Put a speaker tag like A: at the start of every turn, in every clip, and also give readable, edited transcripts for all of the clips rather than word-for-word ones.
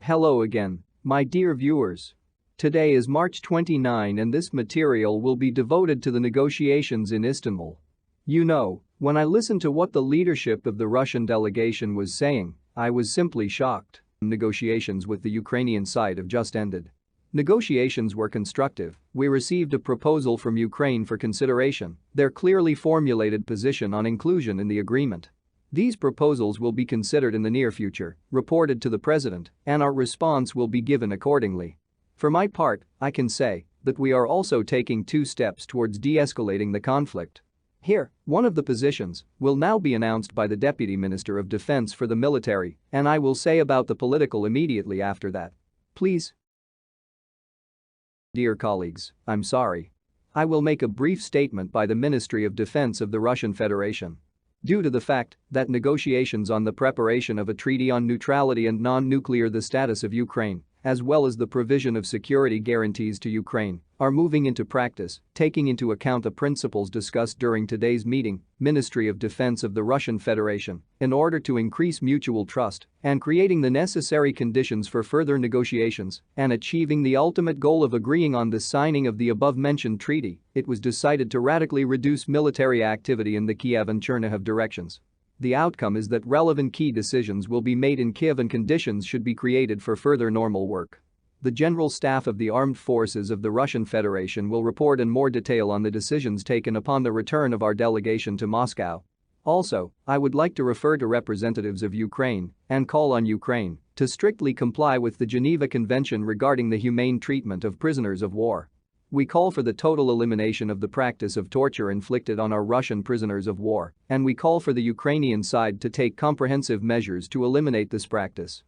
A: Hello again, my dear viewers. Today is March 29 and this material will be devoted to the negotiations in Istanbul. When I listened to what the leadership of the Russian delegation was saying, I was simply shocked. Negotiations with the Ukrainian side have just ended. Negotiations were constructive. We received a proposal from Ukraine for consideration, their clearly formulated position on inclusion in the agreement. These proposals will be considered in the near future, reported to the president, and our response will be given accordingly. For my part, I can say that we are also taking 2 steps towards de-escalating the conflict. Here, one of the positions will now be announced by the Deputy Minister of Defense for the military, and I will say about the political immediately after that. Please. Dear colleagues, I'm sorry. I will make a brief statement by the Ministry of Defense of the Russian Federation. Due to the fact that negotiations on the preparation of a treaty on neutrality and non-nuclear the status of Ukraine, as well as the provision of security guarantees to Ukraine, are moving into practice, taking into account the principles discussed during today's meeting, Ministry of Defense of the Russian Federation, in order to increase mutual trust and creating the necessary conditions for further negotiations and achieving the ultimate goal of agreeing on the signing of the above-mentioned treaty, it was decided to radically reduce military activity in the Kiev and Chernihiv directions. The outcome is that relevant key decisions will be made in Kiev and conditions should be created for further normal work. The General Staff of the Armed Forces of the Russian Federation will report in more detail on the decisions taken upon the return of our delegation to Moscow. Also, I would like to refer to representatives of Ukraine and call on Ukraine to strictly comply with the Geneva Convention regarding the humane treatment of prisoners of war. We call for the total elimination of the practice of torture inflicted on our Russian prisoners of war, and we call for the Ukrainian side to take comprehensive measures to eliminate this practice.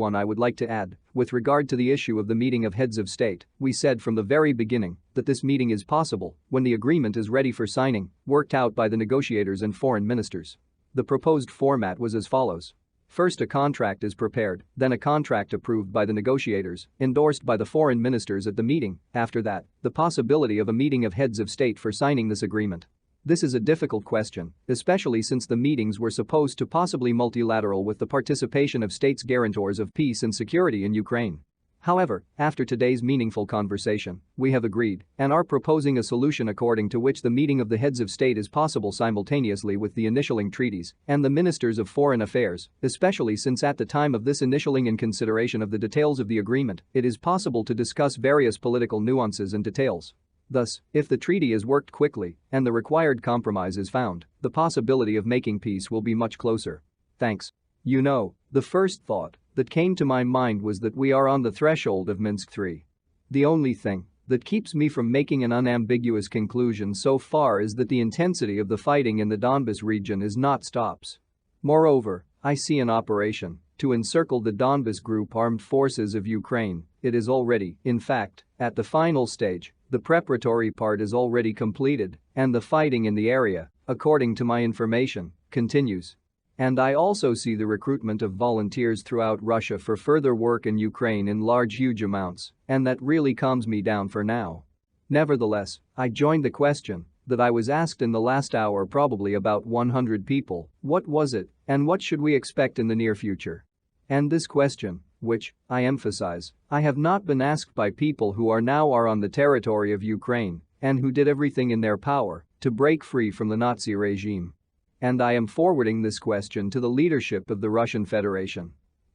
A: I would like to add, with regard to the issue of the meeting of heads of state, we said from the very beginning that this meeting is possible when the agreement is ready for signing, worked out by the negotiators and foreign ministers. The proposed format was as follows. First, a contract is prepared, then a contract approved by the negotiators, endorsed by the foreign ministers at the meeting, after that, the possibility of a meeting of heads of state for signing this agreement. This is a difficult question, especially since the meetings were supposed to possibly multilateral with the participation of states guarantors of peace and security in Ukraine. However, after today's meaningful conversation, we have agreed and are proposing a solution according to which the meeting of the heads of state is possible simultaneously with the initialing treaties and the ministers of foreign affairs, especially since at the time of this initialing and consideration of the details of the agreement, it is possible to discuss various political nuances and details. Thus, if the treaty is worked quickly and the required compromise is found, the possibility of making peace will be much closer. Thanks. The first thought that came to my mind was that we are on the threshold of Minsk III. The only thing that keeps me from making an unambiguous conclusion so far is that the intensity of the fighting in the Donbas region is not stops. Moreover, I see an operation to encircle the Donbas Group Armed Forces of Ukraine. It is already, in fact, at the final stage. The preparatory part is already completed, and the fighting in the area, according to my information, continues. And I also see the recruitment of volunteers throughout Russia for further work in Ukraine in huge amounts, and that really calms me down for now. Nevertheless, I joined the question that I was asked in the last hour, probably about 100 people, what was it, and what should we expect in the near future? And this question, which, I emphasize, I have not been asked by people who are on the territory of Ukraine and who did everything in their power to break free from the Nazi regime. And I am forwarding this question to the leadership of the Russian Federation.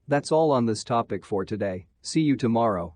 A: That's all on this topic for today. See you tomorrow.